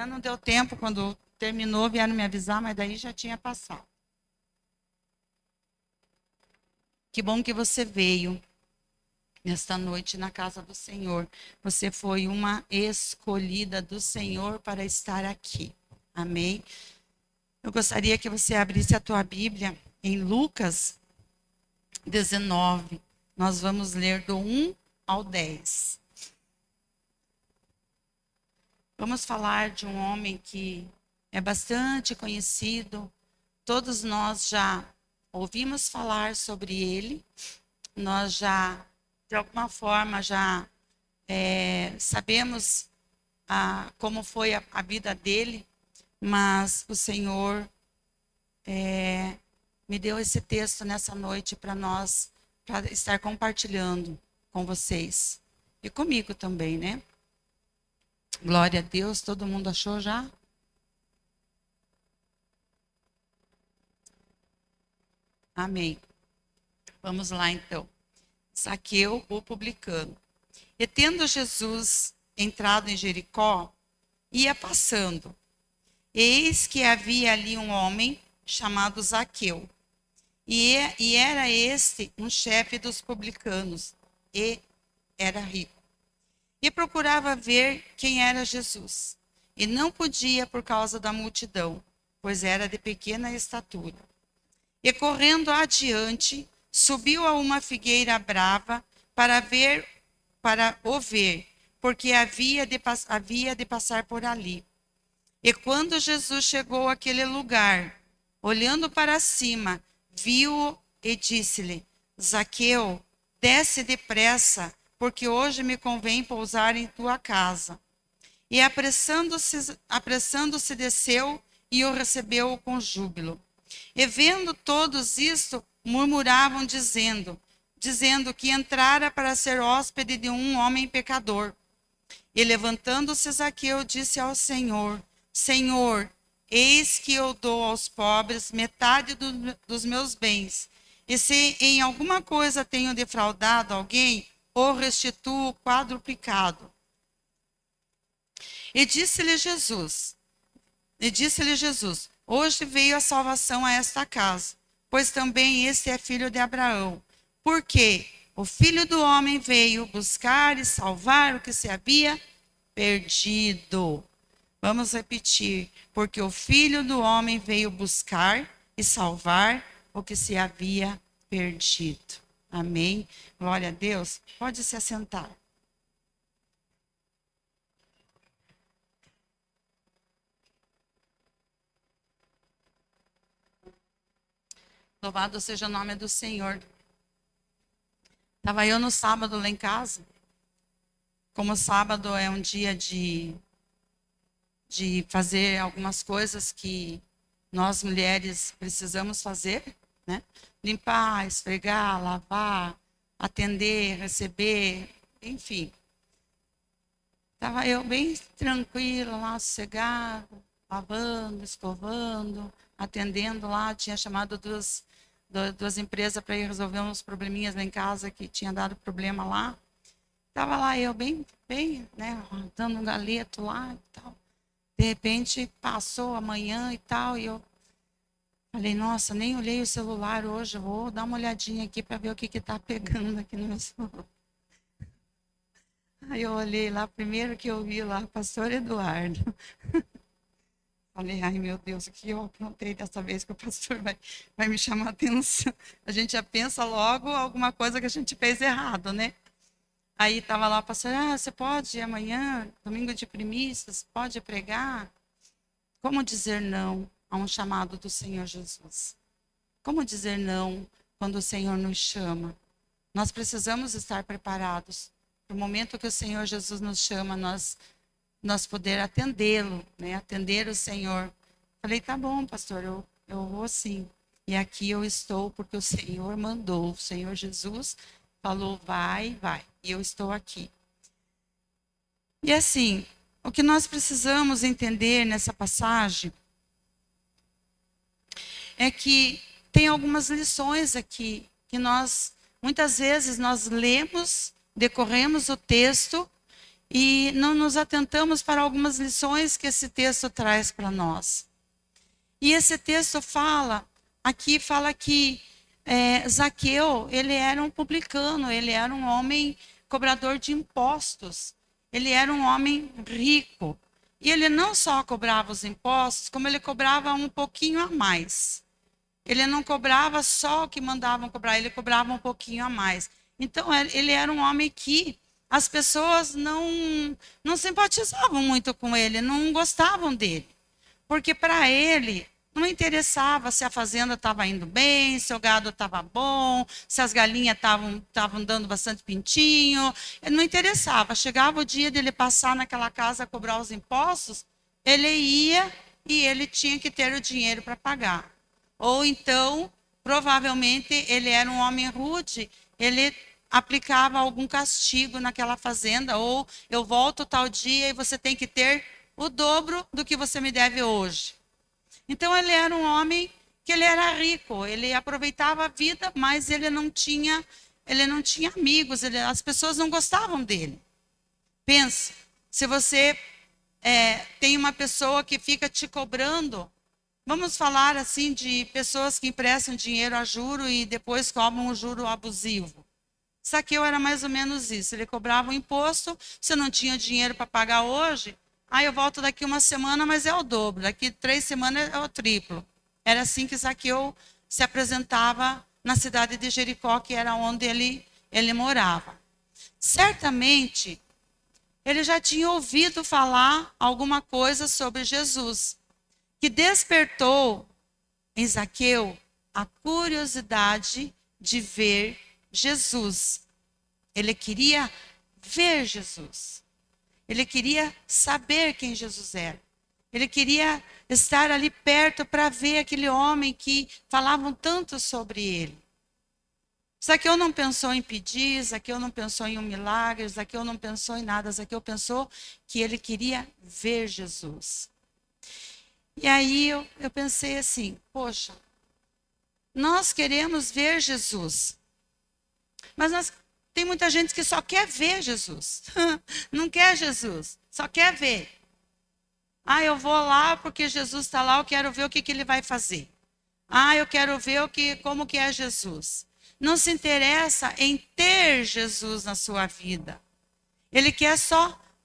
manhã não deu tempo, quando terminou, vieram me avisar, mas daí já tinha passado. Que bom que você veio nesta noite na casa do Senhor. Você foi uma escolhida do Senhor para estar aqui. Amém? Eu gostaria que você abrisse a tua Bíblia em Lucas 19. Nós vamos ler do 1 ao 10. Vamos falar de um homem que é bastante conhecido. Todos nós já ouvimos falar sobre ele. Nós já, de alguma forma, já sabemos como foi a vida dele. Mas o Senhor me deu esse texto nessa noite para estar compartilhando com vocês. E comigo também, né? Glória a Deus, todo mundo achou já? Amém. Vamos lá então. Zaqueu, o publicano. E tendo Jesus entrado em Jericó, ia passando. Eis que havia ali um homem chamado Zaqueu. E era este um chefe dos publicanos, e era rico. E procurava ver quem era Jesus. E não podia por causa da multidão, pois era de pequena estatura. E correndo adiante, subiu a uma figueira brava para o ver, porque havia de passar por ali. E quando Jesus chegou àquele lugar, olhando para cima, viu-o e disse-lhe: Zaqueu, desce depressa, porque hoje me convém pousar em tua casa. E apressando-se desceu e o recebeu com júbilo. E vendo todos isto, murmuravam dizendo que entrara para ser hóspede de um homem pecador. E levantando-se Zaqueu, disse ao Senhor: Senhor, eis que eu dou aos pobres metade dos meus bens. E se em alguma coisa tenho defraudado alguém, o restituo quadruplicado. E disse-lhe Jesus, hoje veio a salvação a esta casa, pois também este é filho de Abraão. Porque o Filho do Homem veio buscar e salvar o que se havia perdido. Vamos repetir. Porque o Filho do Homem veio buscar e salvar o que se havia perdido. Amém. Glória a Deus. Pode se assentar. Louvado seja o nome do Senhor. Estava eu no sábado lá em casa. Como sábado é um dia de fazer algumas coisas que nós mulheres precisamos fazer, né? Limpar, esfregar, lavar, atender, receber, enfim. Estava eu bem tranquila lá, sossegada, lavando, escovando, atendendo lá. Tinha chamado duas empresas para ir resolver uns probleminhas lá em casa que tinha dado problema lá. Estava lá eu bem, né, dando um galeto lá e tal. De repente, passou a manhã e tal, e eu falei, nossa, nem olhei o celular hoje, vou dar uma olhadinha aqui para ver o que está pegando aqui no meu celular. Aí eu olhei lá, primeiro que eu vi lá, pastor Eduardo. Falei, ai meu Deus, o que eu aprontei dessa vez que o pastor vai me chamar a atenção. A gente já pensa logo alguma coisa que a gente fez errado, né? Aí estava lá o pastor, você pode amanhã, domingo de primícias, pode pregar? Como dizer não a um chamado do Senhor Jesus? Como dizer não quando o Senhor nos chama? Nós precisamos estar preparados. No momento que o Senhor Jesus nos chama, nós poder atendê-lo, né? Atender o Senhor. Falei, tá bom, pastor, eu vou sim. E aqui eu estou porque o Senhor mandou, o Senhor Jesus falou, vai. E eu estou aqui. E assim, o que nós precisamos entender nessa passagem é que tem algumas lições aqui que muitas vezes nós lemos, decorremos o texto e não nos atentamos para algumas lições que esse texto traz para nós. E esse texto fala que Zaqueu, ele era um publicano, ele era um homem cobrador de impostos, ele era um homem rico. E ele não só cobrava os impostos, como ele cobrava um pouquinho a mais. Ele não cobrava só o que mandavam cobrar, ele cobrava um pouquinho a mais. Então, ele era um homem que as pessoas não simpatizavam muito com ele, não gostavam dele. Porque para ele não interessava se a fazenda estava indo bem, se o gado estava bom, se as galinhas estavam dando bastante pintinho. Ele não interessava. Chegava o dia dele passar naquela casa a cobrar os impostos, ele ia e ele tinha que ter o dinheiro para pagar. Ou então, provavelmente, ele era um homem rude, ele aplicava algum castigo naquela fazenda, ou eu volto tal dia e você tem que ter o dobro do que você me deve hoje. Então ele era um homem que ele era rico, ele aproveitava a vida, mas ele não tinha amigos, as pessoas não gostavam dele. Pensa, se você tem uma pessoa que fica te cobrando, vamos falar assim de pessoas que emprestam dinheiro a juro e depois cobram um juro abusivo. Zaqueu era mais ou menos isso, ele cobrava um imposto, você não tinha dinheiro para pagar hoje, eu volto daqui uma semana, mas é o dobro. Daqui 3 semanas é o triplo. Era assim que Zaqueu se apresentava na cidade de Jericó, que era onde ele morava. Certamente, ele já tinha ouvido falar alguma coisa sobre Jesus, que despertou em Zaqueu a curiosidade de ver Jesus. Ele queria ver Jesus. Ele queria saber quem Jesus era. Ele queria estar ali perto para ver aquele homem que falavam tanto sobre ele. Zaqueu não pensou em pedir, Zaqueu não pensou em um milagre, Zaqueu não pensou em nada. Zaqueu pensou que ele queria ver Jesus. E aí eu pensei assim, poxa, nós queremos ver Jesus. Mas tem muita gente que só quer ver Jesus. Não quer Jesus, só quer ver. Eu vou lá porque Jesus está lá, eu quero ver o que ele vai fazer. Eu quero ver como que é Jesus. Não se interessa em ter Jesus na sua vida.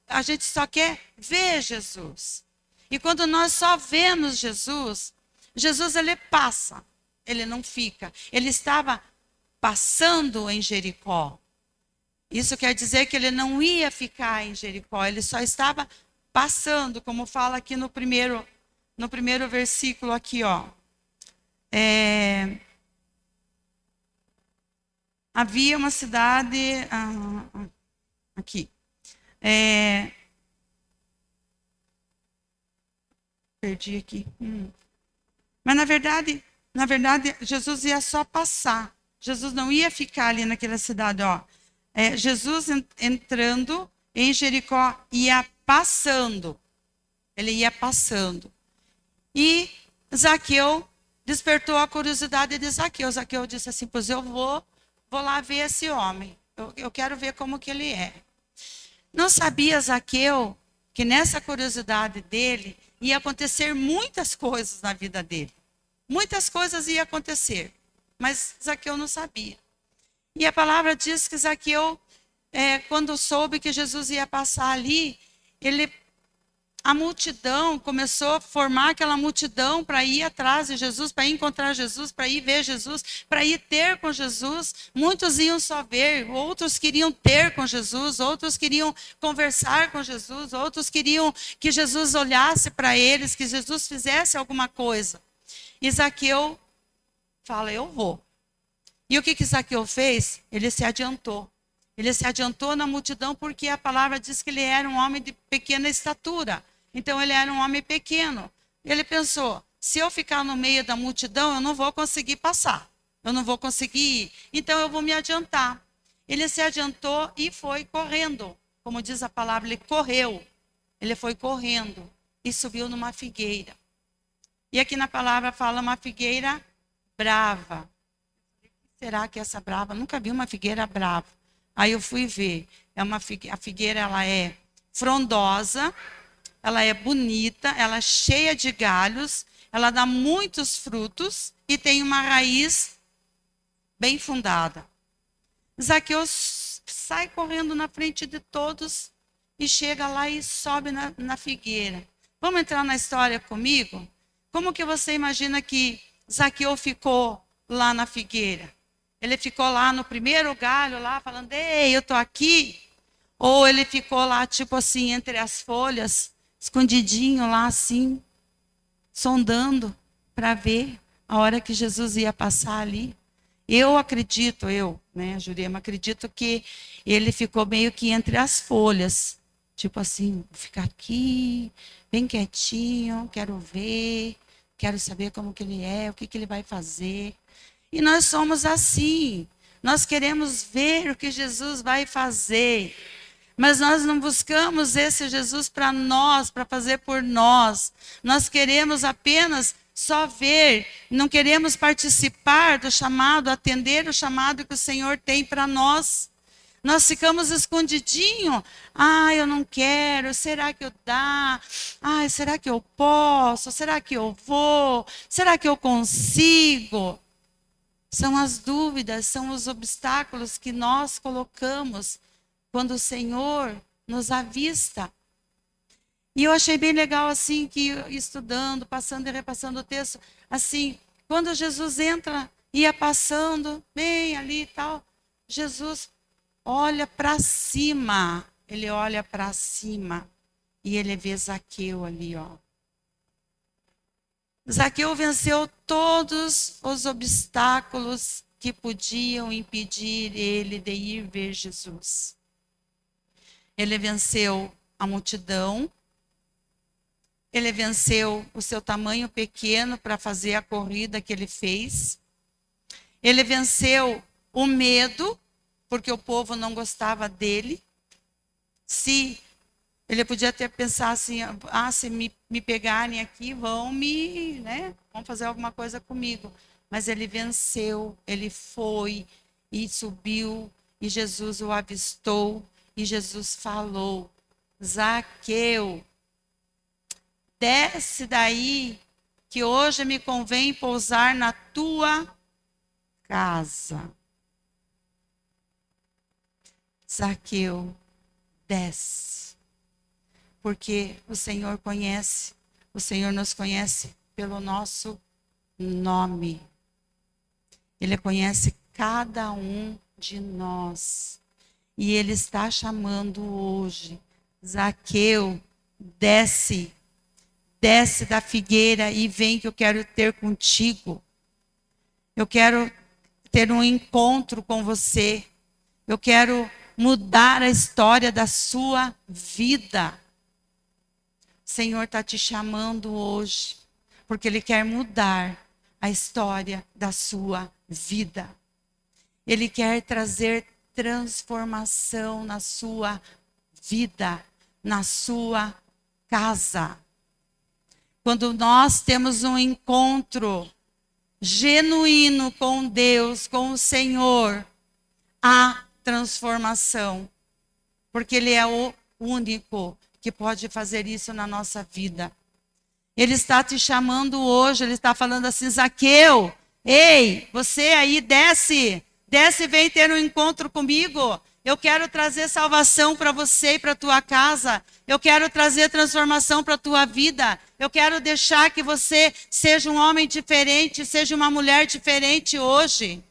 A gente só quer ver Jesus. E quando nós só vemos Jesus, ele passa, ele não fica. Ele estava passando em Jericó. Isso quer dizer que ele não ia ficar em Jericó, ele só estava passando, como fala aqui no primeiro versículo aqui, ó. Havia uma cidade aqui. Perdi aqui. Mas na verdade, Jesus ia só passar. Jesus não ia ficar ali naquela cidade, ó. Jesus entrando em Jericó, ia passando. Ele ia passando. E Zaqueu despertou a curiosidade de Zaqueu. Zaqueu disse assim, pois eu vou lá ver esse homem. Eu quero ver como que ele é. Não sabia Zaqueu que nessa curiosidade dele ia acontecer muitas coisas na vida dele. Muitas coisas iam acontecer, mas Zaqueu não sabia. E a palavra diz que Zaqueu, quando soube que Jesus ia passar ali, a multidão começou a formar aquela multidão para ir atrás de Jesus, para ir encontrar Jesus, para ir ver Jesus, para ir ter com Jesus. Muitos iam só ver, outros queriam ter com Jesus, outros queriam conversar com Jesus, outros queriam que Jesus olhasse para eles, que Jesus fizesse alguma coisa. E Zaqueu fala, eu vou. E o que Zaqueu fez? Ele se adiantou. Ele se adiantou na multidão porque a palavra diz que ele era um homem de pequena estatura. Então ele era um homem pequeno. Ele pensou, se eu ficar no meio da multidão, eu não vou conseguir passar. Eu não vou conseguir ir. Então eu vou me adiantar. Ele se adiantou e foi correndo. Como diz a palavra, ele correu. Ele foi correndo e subiu numa figueira. E aqui na palavra fala uma figueira brava. Será que essa brava? Nunca vi uma figueira brava. Aí eu fui ver. A figueira ela é frondosa, ela é bonita, ela é cheia de galhos, ela dá muitos frutos e tem uma raiz bem fundada. Zaqueu sai correndo na frente de todos e chega lá e sobe na figueira. Vamos entrar na história comigo? Como que você imagina que Zaqueu ficou lá na figueira? Ele ficou lá no primeiro galho, lá falando, ei, eu tô aqui. Ou ele ficou lá, tipo assim, entre as folhas, escondidinho lá assim, sondando para ver a hora que Jesus ia passar ali. Eu acredito, Jurema, acredito que ele ficou meio que entre as folhas. Tipo assim, vou ficar aqui, bem quietinho, quero ver, quero saber como que ele é, o que ele vai fazer. E nós somos assim. Nós queremos ver o que Jesus vai fazer. Mas nós não buscamos esse Jesus para nós, para fazer por nós. Nós queremos apenas só ver, não queremos participar do chamado, atender o chamado que o Senhor tem para nós. Nós ficamos escondidinho. Eu não quero. Será que eu dá? Será que eu posso? Será que eu vou? Será que eu consigo? São as dúvidas, são os obstáculos que nós colocamos quando o Senhor nos avista. E eu achei bem legal, assim, que estudando, passando e repassando o texto, assim, quando Jesus entra, ia passando, bem ali e tal, Jesus olha para cima, ele olha para cima e ele vê Zaqueu ali, ó. Zaqueu venceu todos os obstáculos que podiam impedir ele de ir ver Jesus. Ele venceu a multidão, ele venceu o seu tamanho pequeno para fazer a corrida que ele fez, ele venceu o medo, porque o povo não gostava dele. Se ele podia até pensar assim, se me pegarem aqui, vão fazer alguma coisa comigo. Mas ele venceu, ele foi e subiu, e Jesus o avistou, e Jesus falou, Zaqueu, desce daí, que hoje me convém pousar na tua casa. Zaqueu, desce. Porque o Senhor conhece, o Senhor nos conhece pelo nosso nome. Ele conhece cada um de nós. E Ele está chamando hoje, Zaqueu, desce da figueira e vem que eu quero ter contigo. Eu quero ter um encontro com você. Eu quero mudar a história da sua vida. O Senhor está te chamando hoje, porque Ele quer mudar a história da sua vida. Ele quer trazer transformação na sua vida, na sua casa. Quando nós temos um encontro genuíno com Deus, com o Senhor, há transformação, porque Ele é o único que pode fazer isso na nossa vida. Ele está te chamando hoje, Ele está falando assim, Zaqueu, ei, você aí desce e vem ter um encontro comigo. Eu quero trazer salvação para você e para a tua casa. Eu quero trazer transformação para a tua vida. Eu quero deixar que você seja um homem diferente, seja uma mulher diferente hoje.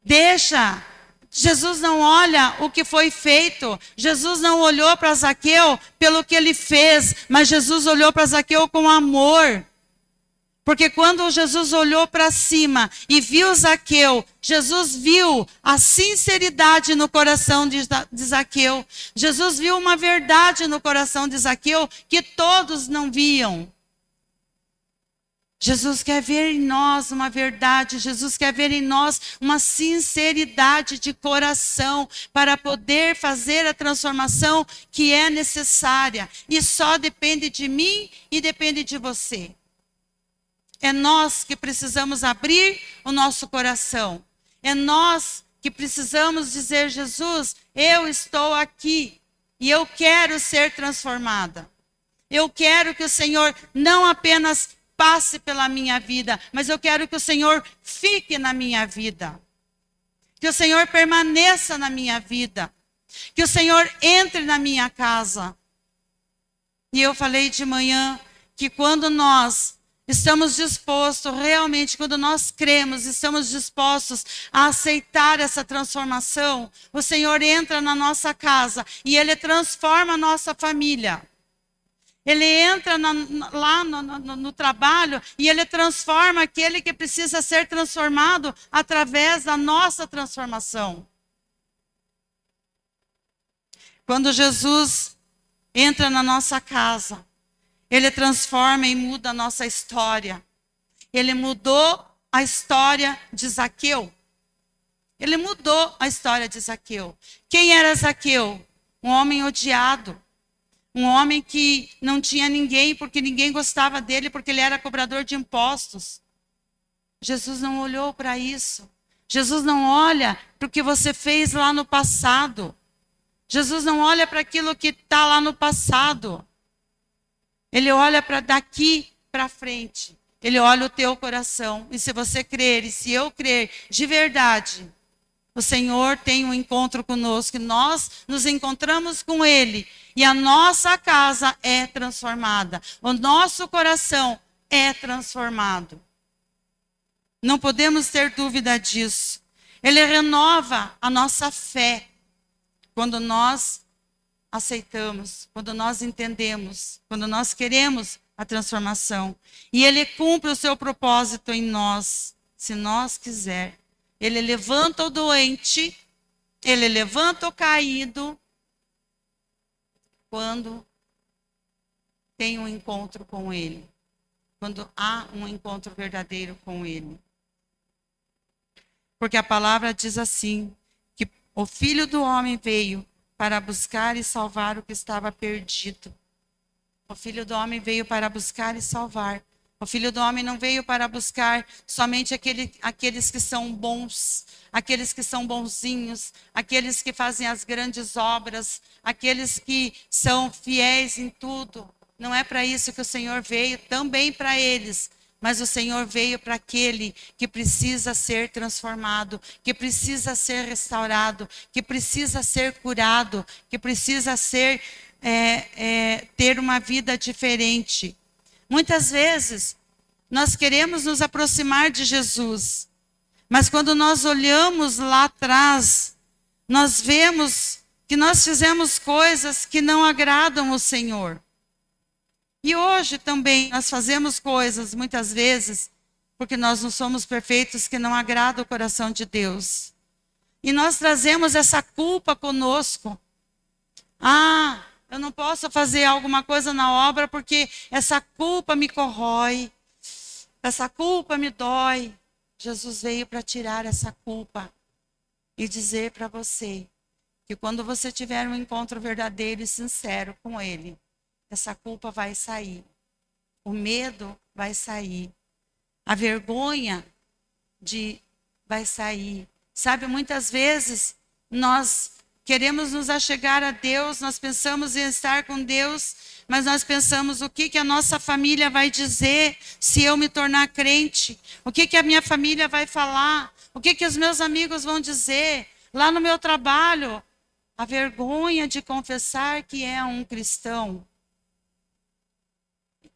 Deixa. Jesus não olha o que foi feito. Jesus não olhou para Zaqueu pelo que ele fez, mas Jesus olhou para Zaqueu com amor. Porque quando Jesus olhou para cima e viu Zaqueu, Jesus viu a sinceridade no coração de Zaqueu. Jesus viu uma verdade no coração de Zaqueu que todos não viam. Jesus quer ver em nós uma verdade, Jesus quer ver em nós uma sinceridade de coração para poder fazer a transformação que é necessária. E só depende de mim e depende de você. É nós que precisamos abrir o nosso coração. É nós que precisamos dizer, Jesus, eu estou aqui. E eu quero ser transformada. Eu quero que o Senhor não apenas passe pela minha vida, mas eu quero que o Senhor fique na minha vida. Que o Senhor permaneça na minha vida. Que o Senhor entre na minha casa. E eu falei de manhã que quando nós estamos dispostos, realmente, quando nós cremos, estamos dispostos a aceitar essa transformação, o Senhor entra na nossa casa e Ele transforma a nossa família. Ele entra lá no trabalho e Ele transforma aquele que precisa ser transformado através da nossa transformação. Quando Jesus entra na nossa casa, Ele transforma e muda a nossa história. Ele mudou a história de Zaqueu. Ele mudou a história de Zaqueu. Quem era Zaqueu? Um homem odiado. Um homem que não tinha ninguém, porque ninguém gostava dele, porque ele era cobrador de impostos. Jesus não olhou para isso. Jesus não olha para o que você fez lá no passado. Jesus não olha para aquilo que está lá no passado. Ele olha para daqui para frente. Ele olha o teu coração. E se você crer, e se eu crer de verdade, o Senhor tem um encontro conosco. Nós nos encontramos com Ele. E a nossa casa é transformada. O nosso coração é transformado. Não podemos ter dúvida disso. Ele renova a nossa fé. Quando nós aceitamos, quando nós entendemos, quando nós queremos a transformação. E Ele cumpre o seu propósito em nós, se nós quiser. Ele levanta o doente, Ele levanta o caído, quando tem um encontro com Ele. Quando há um encontro verdadeiro com Ele. Porque a palavra diz assim, que o Filho do Homem veio para buscar e salvar o que estava perdido. O Filho do Homem veio para buscar e salvar. O Filho do Homem não veio para buscar somente aqueles que são bons, aqueles que são bonzinhos, aqueles que fazem as grandes obras, aqueles que são fiéis em tudo. Não é para isso que o Senhor veio, também para eles. Mas o Senhor veio para aquele que precisa ser transformado, que precisa ser restaurado, que precisa ser curado, que precisa ter uma vida diferente. Muitas vezes, nós queremos nos aproximar de Jesus, mas quando nós olhamos lá atrás, nós vemos que nós fizemos coisas que não agradam o Senhor. E hoje também nós fazemos coisas, muitas vezes, porque nós não somos perfeitos, que não agradam o coração de Deus. E nós trazemos essa culpa conosco. Ah, eu não posso fazer alguma coisa na obra porque essa culpa me corrói, essa culpa me dói. Jesus veio para tirar essa culpa e dizer para você que quando você tiver um encontro verdadeiro e sincero com Ele, essa culpa vai sair, o medo vai sair, a vergonha vai sair. Sabe, muitas vezes nós queremos nos achegar a Deus, nós pensamos em estar com Deus, mas nós pensamos o que a nossa família vai dizer se eu me tornar crente, o que a minha família vai falar, o que os meus amigos vão dizer, lá no meu trabalho, a vergonha de confessar que é um cristão.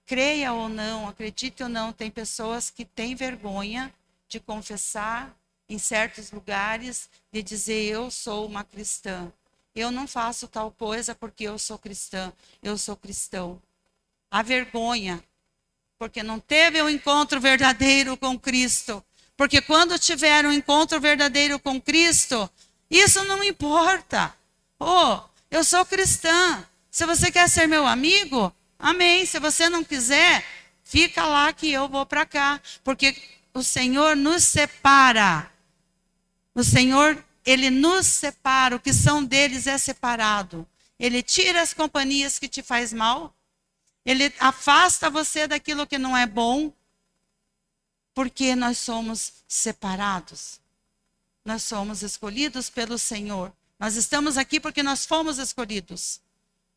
Creia ou não, acredite ou não, tem pessoas que têm vergonha de confessar em certos lugares, de dizer eu sou uma cristã. Eu não faço tal coisa porque eu sou cristã, eu sou cristão. A vergonha, porque não teve um encontro verdadeiro com Cristo. Porque quando tiver um encontro verdadeiro com Cristo, isso não importa. Oh, eu sou cristã. Se você quer ser meu amigo, amém. Se você não quiser, fica lá que eu vou para cá. Porque o Senhor nos separa. O Senhor, Ele nos separa. O que são deles é separado. Ele tira as companhias que te faz mal. Ele afasta você daquilo que não é bom. Porque nós somos separados. Nós somos escolhidos pelo Senhor. Nós estamos aqui porque nós fomos escolhidos.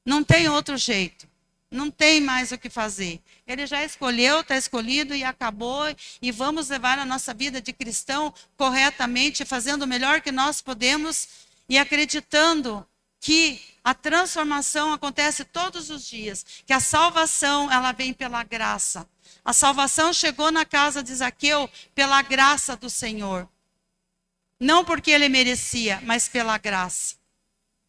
Não tem outro jeito. Não tem mais o que fazer. Ele já escolheu, está escolhido e acabou. E vamos levar a nossa vida de cristão corretamente, fazendo o melhor que nós podemos e acreditando que a transformação acontece todos os dias, que a salvação ela vem pela graça. A salvação chegou na casa de Zaqueu pela graça do Senhor. Não porque ele merecia, mas pela graça.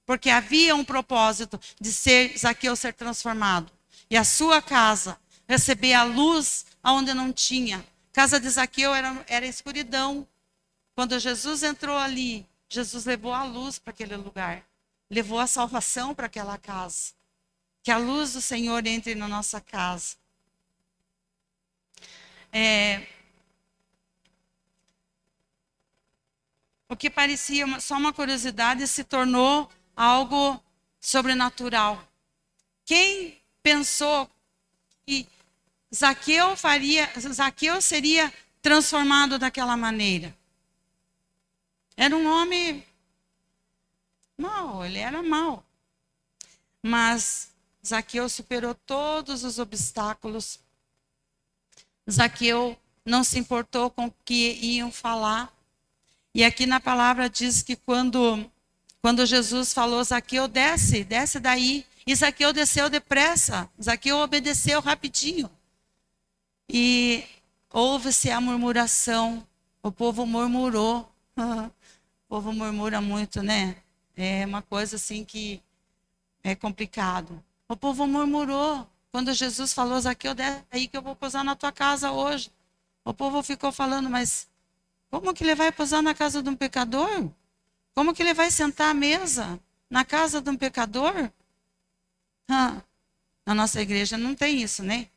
Porque havia um propósito de Zaqueu ser transformado. E a sua casa receber a luz onde não tinha. Casa de Zaqueu era escuridão. Quando Jesus entrou ali, Jesus levou a luz para aquele lugar. Levou a salvação para aquela casa. Que a luz do Senhor entre na nossa casa. O que parecia só uma curiosidade se tornou algo sobrenatural. Quem pensou que Zaqueu seria transformado daquela maneira? Era um homem mau, ele era mau. Mas Zaqueu superou todos os obstáculos. Zaqueu não se importou com o que iam falar. E aqui na palavra diz que quando Jesus falou, Zaqueu, desce daí. E Zaqueu desceu depressa. Zaqueu obedeceu rapidinho. E houve-se a murmuração. O povo murmurou. O povo murmura muito, né? É uma coisa assim que é complicado. O povo murmurou. Quando Jesus falou, Zaqueu, desce aí que eu vou posar na tua casa hoje. O povo ficou falando, mas como que ele vai posar na casa de um pecador? Como que ele vai sentar à mesa na casa de um pecador? Na nossa igreja não tem isso, né?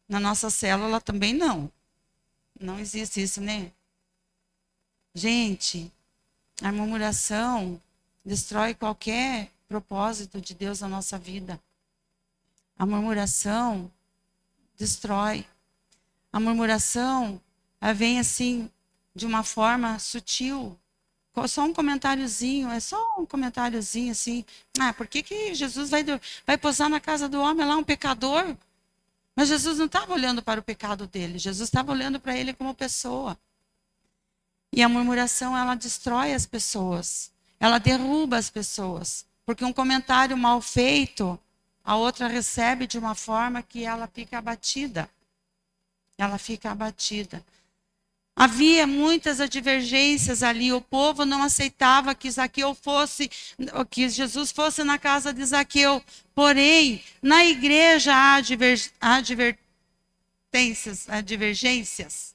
Na nossa célula também não. Não existe isso, né? Gente, a murmuração destrói qualquer propósito de Deus na nossa vida. A murmuração destrói. A murmuração vem assim, de uma forma sutil. Só um comentáriozinho, é só um comentáriozinho assim. Por que Jesus vai posar na casa do homem lá, um pecador? Mas Jesus não estava olhando para o pecado dele, Jesus estava olhando para ele como pessoa. E a murmuração, ela destrói as pessoas, ela derruba as pessoas. Porque um comentário mal feito, a outra recebe de uma forma que ela fica abatida. Ela fica abatida. Havia muitas divergências ali. O povo não aceitava que que Jesus fosse na casa de Zaqueu. Porém, na igreja há divergências.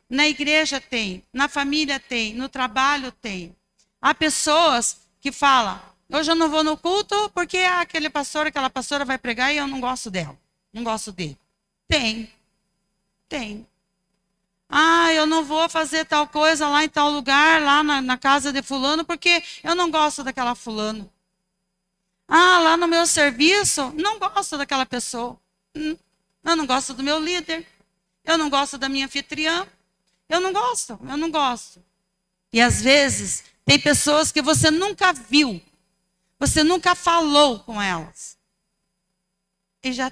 Na igreja tem, na família tem, no trabalho tem. Há pessoas que falam, hoje eu não vou no culto porque aquele pastor, aquela pastora vai pregar e eu não gosto dela, não gosto dele. Tem. Eu não vou fazer tal coisa lá em tal lugar, lá na casa de fulano, porque eu não gosto daquela fulano. Lá no meu serviço, não gosto daquela pessoa. Eu não gosto do meu líder. Eu não gosto da minha anfitriã. Eu não gosto. E às vezes, tem pessoas que você nunca viu. Você nunca falou com elas. E já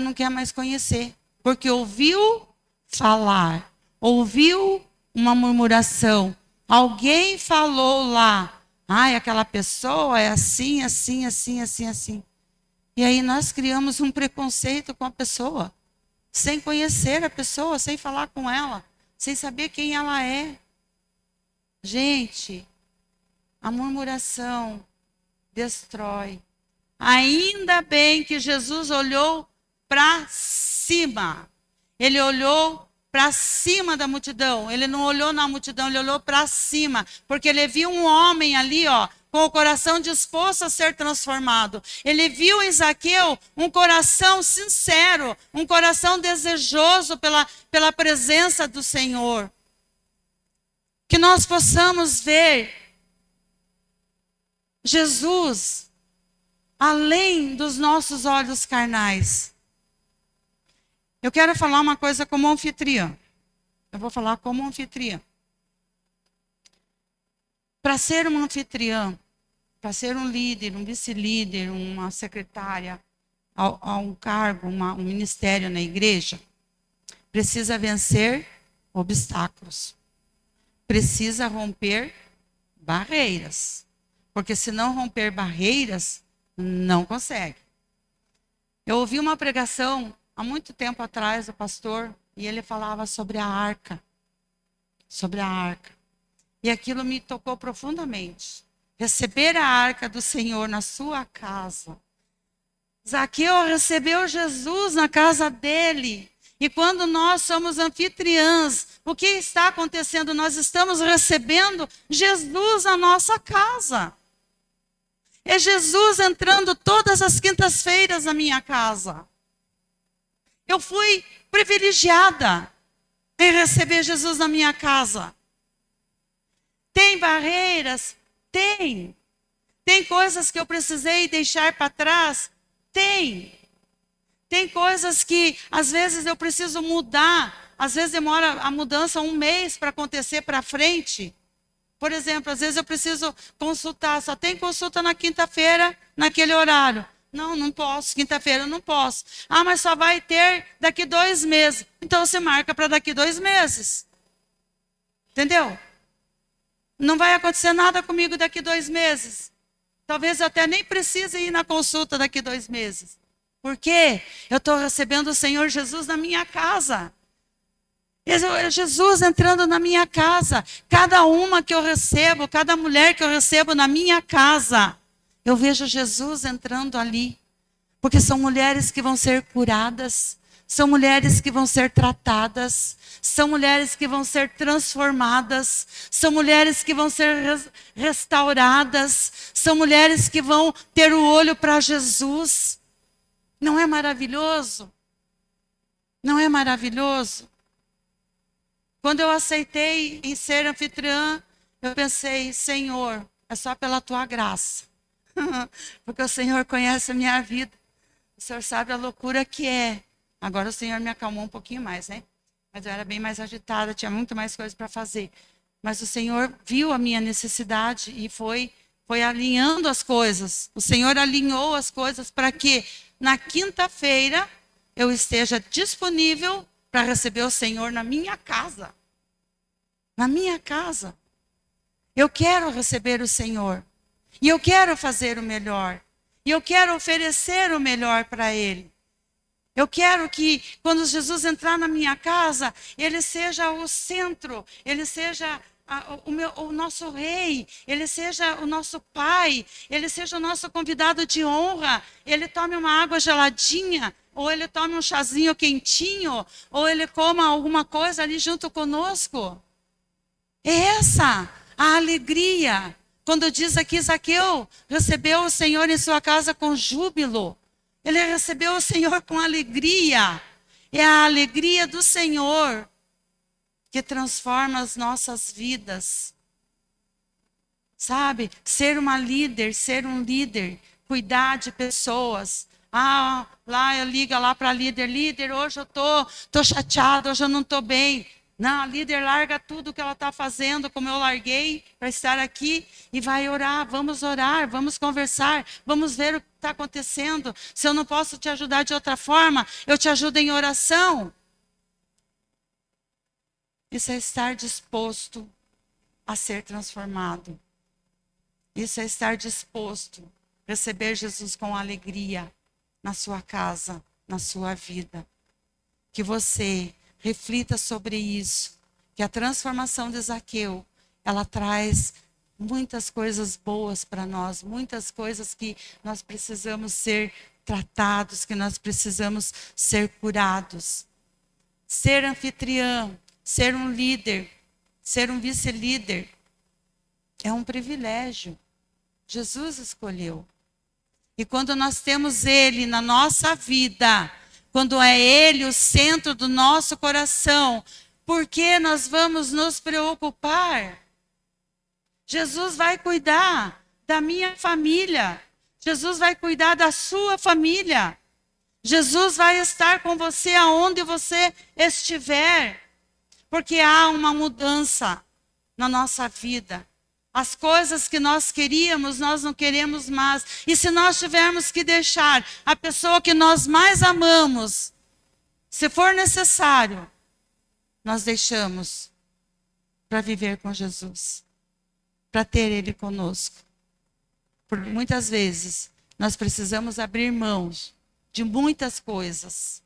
não quer mais conhecer. Porque ouviu falar, ouviu uma murmuração. Alguém falou lá, aquela pessoa é assim. E aí nós criamos um preconceito com a pessoa, sem conhecer a pessoa, sem falar com ela, sem saber quem ela é. Gente, a murmuração destrói. Ainda bem que Jesus olhou para cima. Ele olhou para cima da multidão. Ele não olhou na multidão, ele olhou para cima. Porque ele viu um homem ali, com o coração disposto a ser transformado. Ele viu em Zaqueu um coração sincero, um coração desejoso pela presença do Senhor. Que nós possamos ver Jesus além dos nossos olhos carnais. Eu quero falar uma coisa como anfitriã. Eu vou falar como anfitriã. Para ser uma anfitriã, para ser um líder, um vice-líder, uma secretária, a um cargo, um ministério na igreja, precisa vencer obstáculos. Precisa romper barreiras. Porque se não romper barreiras, não consegue. Eu ouvi uma pregação há muito tempo atrás do pastor, e ele falava sobre a arca. Sobre a arca. E aquilo me tocou profundamente. Receber a arca do Senhor na sua casa. Zaqueu recebeu Jesus na casa dele. E quando nós somos anfitriãs, o que está acontecendo? Nós estamos recebendo Jesus na nossa casa. É Jesus entrando todas as quintas-feiras na minha casa. Eu fui privilegiada em receber Jesus na minha casa. Tem barreiras? Tem. Tem coisas que eu precisei deixar para trás? Tem. Tem coisas que às vezes eu preciso mudar. Às vezes demora a mudança 1 mês para acontecer para frente. Por exemplo, às vezes eu preciso consultar. Só tem consulta na quinta-feira, naquele horário. Não posso. Quinta-feira eu não posso. Ah, mas só vai ter daqui 2 meses. Então você marca para daqui 2 meses. Entendeu? Não vai acontecer nada comigo daqui 2 meses. Talvez eu até nem precise ir na consulta daqui 2 meses. Por quê? Eu estou recebendo o Senhor Jesus na minha casa. Jesus entrando na minha casa. Cada uma que eu recebo, cada mulher que eu recebo na minha casa, eu vejo Jesus entrando ali. Porque são mulheres que vão ser curadas. São mulheres que vão ser tratadas. São mulheres que vão ser transformadas. São mulheres que vão ser restauradas. São mulheres que vão ter o olho para Jesus. Não é maravilhoso? Não é maravilhoso? Quando eu aceitei em ser anfitriã, eu pensei, Senhor, é só pela tua graça. Porque o Senhor conhece a minha vida. O Senhor sabe a loucura que é. Agora o Senhor me acalmou um pouquinho mais, né? Mas eu era bem mais agitada, tinha muito mais coisas para fazer. Mas o Senhor viu a minha necessidade e foi alinhando as coisas. O Senhor alinhou as coisas para que na quinta-feira eu esteja disponível para receber o Senhor na minha casa. Na minha casa. Eu quero receber o Senhor. E eu quero fazer o melhor. E eu quero oferecer o melhor para Ele. Eu quero que, quando Jesus entrar na minha casa, Ele seja o centro, Ele seja o nosso rei, Ele seja o nosso pai, Ele seja o nosso convidado de honra, Ele tome uma água geladinha, ou Ele tome um chazinho quentinho, ou Ele coma alguma coisa ali junto conosco. É essa a alegria. Quando diz aqui, Zaqueu recebeu o Senhor em sua casa com júbilo. Ele recebeu o Senhor com alegria. É a alegria do Senhor que transforma as nossas vidas. Sabe? Ser uma líder, ser um líder, cuidar de pessoas. Ah, lá eu ligo lá para líder, hoje eu tô chateado, hoje eu não estou bem. Não, a líder larga tudo que ela está fazendo, como eu larguei para estar aqui, e vai orar, vamos conversar, vamos ver o que está acontecendo. Se eu não posso te ajudar de outra forma, eu te ajudo em oração. Isso é estar disposto a ser transformado. Isso é estar disposto a receber Jesus com alegria na sua casa, na sua vida. Que você reflita sobre isso, que a transformação de Zaqueu, ela traz muitas coisas boas para nós, muitas coisas que nós precisamos ser tratados, que nós precisamos ser curados. Ser anfitriã, ser um líder, ser um vice-líder, é um privilégio. Jesus escolheu. E quando nós temos Ele na nossa vida, quando é Ele o centro do nosso coração, por que nós vamos nos preocupar? Jesus vai cuidar da minha família. Jesus vai cuidar da sua família. Jesus vai estar com você aonde você estiver. Porque há uma mudança na nossa vida. As coisas que nós queríamos, nós não queremos mais. E se nós tivermos que deixar a pessoa que nós mais amamos, se for necessário, nós deixamos para viver com Jesus, para ter Ele conosco. Porque muitas vezes nós precisamos abrir mãos de muitas coisas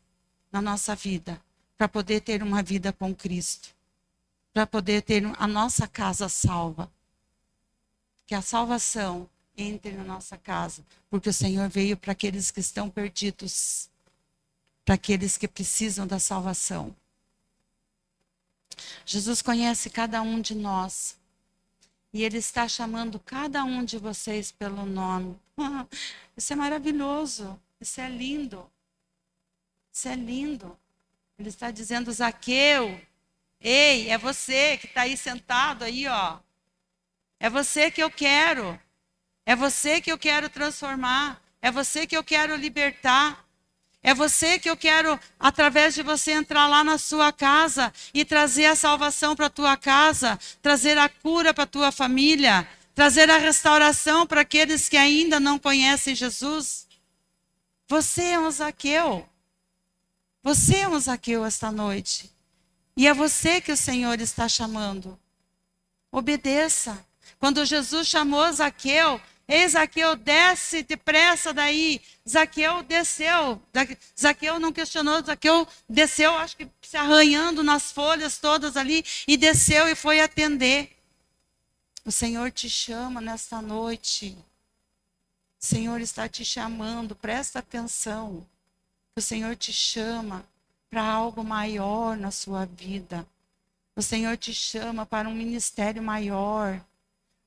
na nossa vida para poder ter uma vida com Cristo, para poder ter a nossa casa salva. Que a salvação entre na nossa casa, porque o Senhor veio para aqueles que estão perdidos, para aqueles que precisam da salvação. Jesus conhece cada um de nós e Ele está chamando cada um de vocês pelo nome. Isso é maravilhoso, isso é lindo, isso é lindo. Ele está dizendo: Zaqueu, ei, é você que está aí sentado aí, ó. É você que eu quero. É você que eu quero transformar. É você que eu quero libertar. É você que eu quero, através de você, entrar lá na sua casa e trazer a salvação para a tua casa, trazer a cura para a tua família, trazer a restauração para aqueles que ainda não conhecem Jesus. Você é um Zaqueu. Você é um Zaqueu esta noite. E é você que o Senhor está chamando. Obedeça. Quando Jesus chamou Zaqueu, ei, Zaqueu, desce depressa daí. Zaqueu desceu. Zaqueu não questionou, Zaqueu desceu, acho que se arranhando nas folhas todas ali, e desceu e foi atender. O Senhor te chama nesta noite. O Senhor está te chamando, presta atenção. O Senhor te chama para algo maior na sua vida. O Senhor te chama para um ministério maior.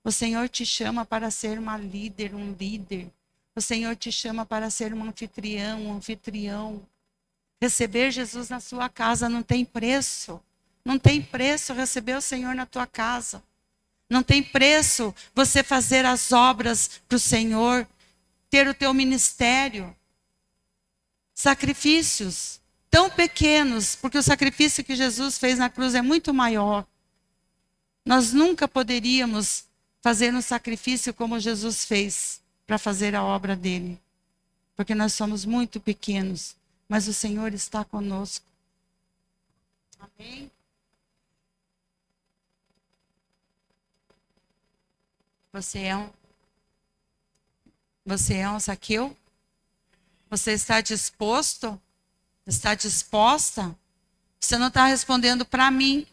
O Senhor te chama para ser uma líder, um líder. O Senhor te chama para ser um anfitrião. Receber Jesus na sua casa não tem preço. Não tem preço receber o Senhor na tua casa. Não tem preço você fazer as obras para o Senhor, ter o teu ministério. Sacrifícios tão pequenos, porque o sacrifício que Jesus fez na cruz é muito maior. Nós nunca poderíamos fazer um sacrifício como Jesus fez para fazer a obra dele. Porque nós somos muito pequenos, mas o Senhor está conosco. Amém? Você é um Zaqueu? Você está disposto? Está disposta? Você não está respondendo para mim.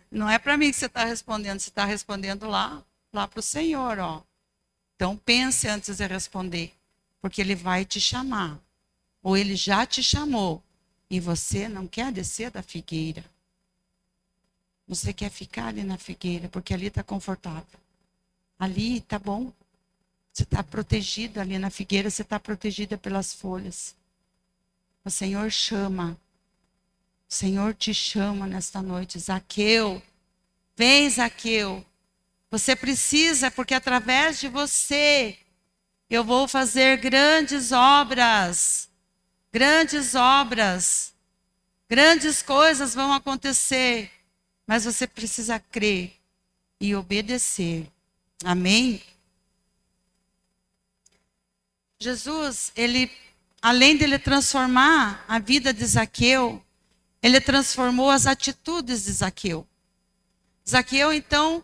Não é para mim que você está respondendo lá para o Senhor, ó. Então pense antes de responder, porque Ele vai te chamar, ou Ele já te chamou, e você não quer descer da figueira. Você quer ficar ali na figueira, porque ali está confortável. Ali está bom. Você está protegido ali na figueira, você está protegida pelas folhas. O Senhor chama. O Senhor te chama nesta noite. Zaqueu, vem, Zaqueu. Você precisa, porque através de você eu vou fazer grandes obras. Grandes obras. Grandes coisas vão acontecer. Mas você precisa crer e obedecer. Amém? Jesus, além de ele transformar a vida de Zaqueu, ele transformou as atitudes de Zaqueu. Zaqueu, então,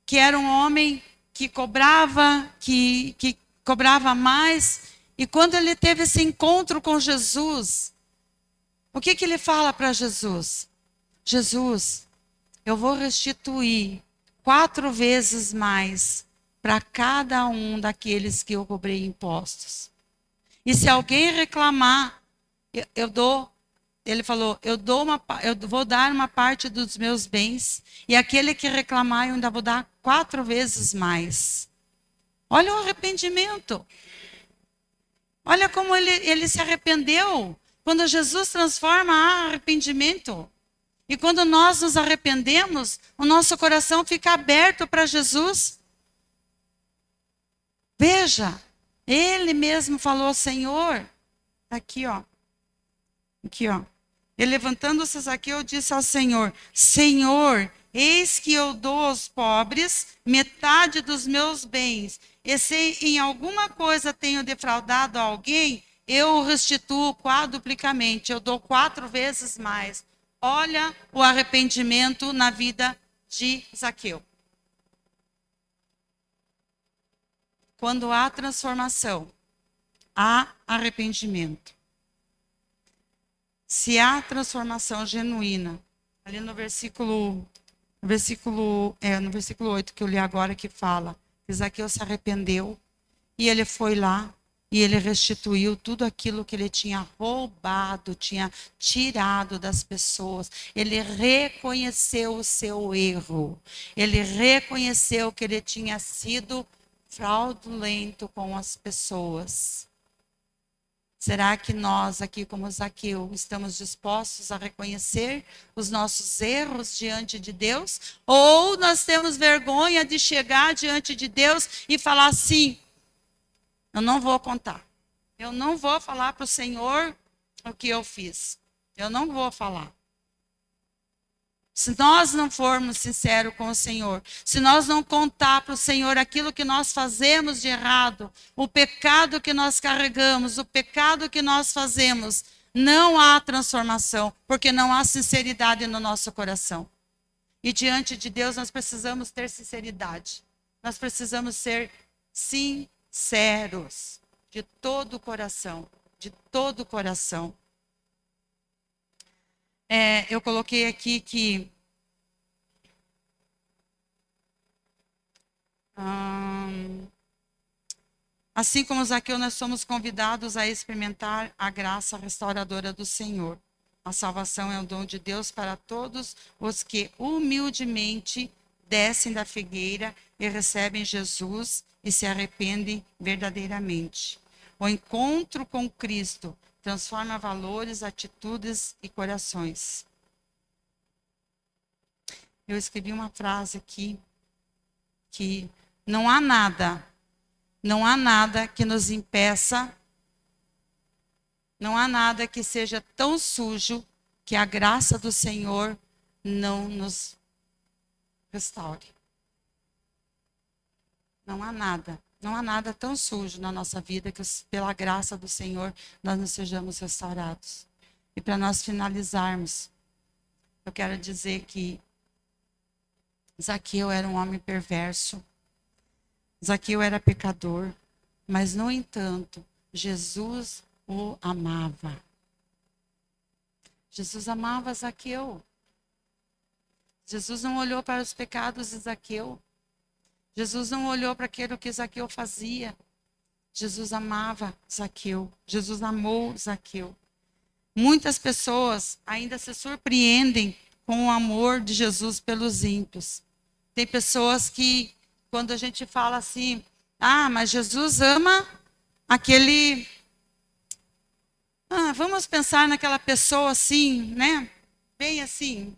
que era um homem que cobrava, que cobrava mais, e quando ele teve esse encontro com Jesus, o que ele fala para Jesus? Jesus, eu vou restituir 4 vezes mais para cada um daqueles que eu cobrei impostos. E se alguém reclamar, eu dou. Ele falou, eu vou dar uma parte dos meus bens, e aquele que reclamar, eu ainda vou dar 4 vezes mais. Olha o arrependimento. Olha como ele se arrependeu. Quando Jesus transforma, há arrependimento. E quando nós nos arrependemos, o nosso coração fica aberto para Jesus. Veja, ele mesmo falou, Senhor, aqui ó. Aqui ó. Ele levantando-se Zaqueu disse ao Senhor, Senhor, Eis que eu dou aos pobres metade dos meus bens. E se em alguma coisa tenho defraudado a alguém, eu o restituo quadruplicamente. Eu dou 4 vezes mais. Olha o arrependimento na vida de Zaqueu. Quando há transformação, há arrependimento. Se há transformação genuína, ali no versículo 8 que eu li agora, que fala que Zaqueu se arrependeu e ele foi lá e ele restituiu tudo aquilo que ele tinha roubado, tinha tirado das pessoas. Ele reconheceu o seu erro. Ele reconheceu que ele tinha sido fraudulento com as pessoas. Será que nós aqui como Zaqueu estamos dispostos a reconhecer os nossos erros diante de Deus? Ou nós temos vergonha de chegar diante de Deus e falar assim: eu não vou contar. Eu não vou falar para o Senhor o que eu fiz. Eu não vou falar. Se nós não formos sinceros com o Senhor, se nós não contar para o Senhor aquilo que nós fazemos de errado, o pecado que nós carregamos, o pecado que nós fazemos, não há transformação, porque não há sinceridade no nosso coração. E diante de Deus nós precisamos ter sinceridade. Nós precisamos ser sinceros, de todo o coração, de todo o coração. Eu coloquei aqui que assim como Zaqueu, nós somos convidados a experimentar a graça restauradora do Senhor. A salvação é um dom de Deus para todos os que humildemente descem da figueira e recebem Jesus e se arrependem verdadeiramente. O encontro com Cristo transforma valores, atitudes e corações. Eu escrevi uma frase aqui que não há nada que nos impeça, não há nada que seja tão sujo que a graça do Senhor não nos restaure. Não há nada tão sujo na nossa vida que pela graça do Senhor nós não sejamos restaurados. E para nós finalizarmos, eu quero dizer que Zaqueu era um homem perverso. Zaqueu era pecador, mas, no entanto, Jesus o amava. Jesus amava Zaqueu. Jesus não olhou para os pecados de Zaqueu. Jesus não olhou para aquilo que Zaqueu fazia. Jesus amava Zaqueu. Jesus amou Zaqueu. Muitas pessoas ainda se surpreendem com o amor de Jesus pelos ímpios. Tem pessoas que, quando a gente fala assim, mas Jesus ama aquele... vamos pensar naquela pessoa assim, né? Bem assim,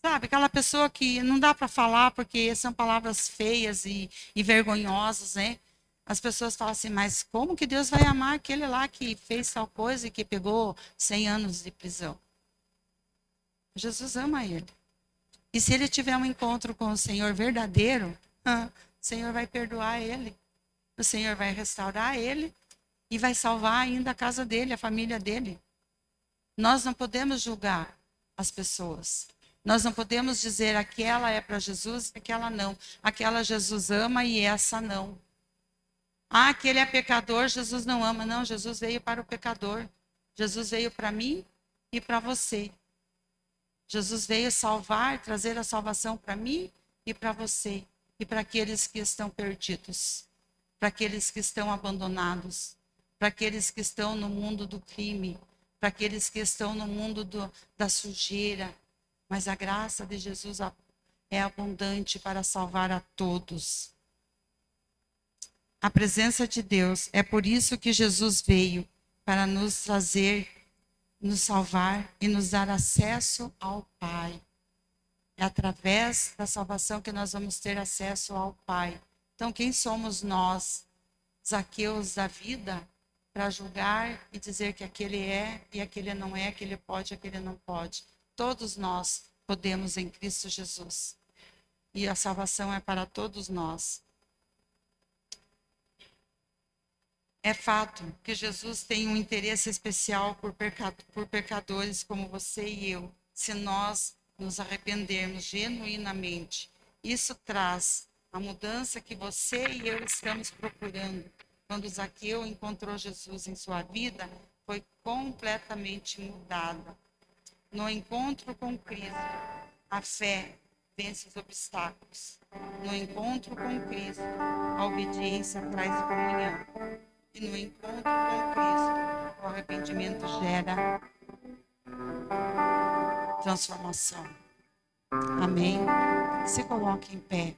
sabe? Aquela pessoa que não dá para falar porque são palavras feias e vergonhosas, né? As pessoas falam assim, mas como que Deus vai amar aquele lá que fez tal coisa e que pegou 100 anos de prisão? Jesus ama ele. E se ele tiver um encontro com o Senhor verdadeiro, o Senhor vai perdoar ele. O Senhor vai restaurar ele e vai salvar ainda a casa dele, a família dele. Nós não podemos julgar as pessoas. Nós não podemos dizer aquela é para Jesus, aquela não. Aquela Jesus ama e essa não. Aquele é pecador, Jesus não ama. Não, Jesus veio para o pecador. Jesus veio para mim e para você. Jesus veio salvar, trazer a salvação para mim e para você. E para aqueles que estão perdidos. Para aqueles que estão abandonados. Para aqueles que estão no mundo do crime. Para aqueles que estão no mundo da sujeira. Mas a graça de Jesus é abundante para salvar a todos. A presença de Deus, é por isso que Jesus veio, para nos trazer, nos salvar e nos dar acesso ao Pai. É através da salvação que nós vamos ter acesso ao Pai. Então, quem somos nós, Zaqueus da vida, para julgar e dizer que aquele é e aquele não é, aquele pode e aquele não pode? Todos nós podemos em Cristo Jesus. e a salvação é para todos nós. É fato que Jesus tem um interesse especial por pecadores como você e eu, se nós nos arrependermos genuinamente. Isso traz a mudança que você e eu estamos procurando. Quando Zaqueu encontrou Jesus em sua vida, foi completamente mudada. No encontro com Cristo, a fé vence os obstáculos. No encontro com Cristo, a obediência traz comunhão. E no encontro com Cristo, o arrependimento gera transformação. Amém? Se coloque em pé.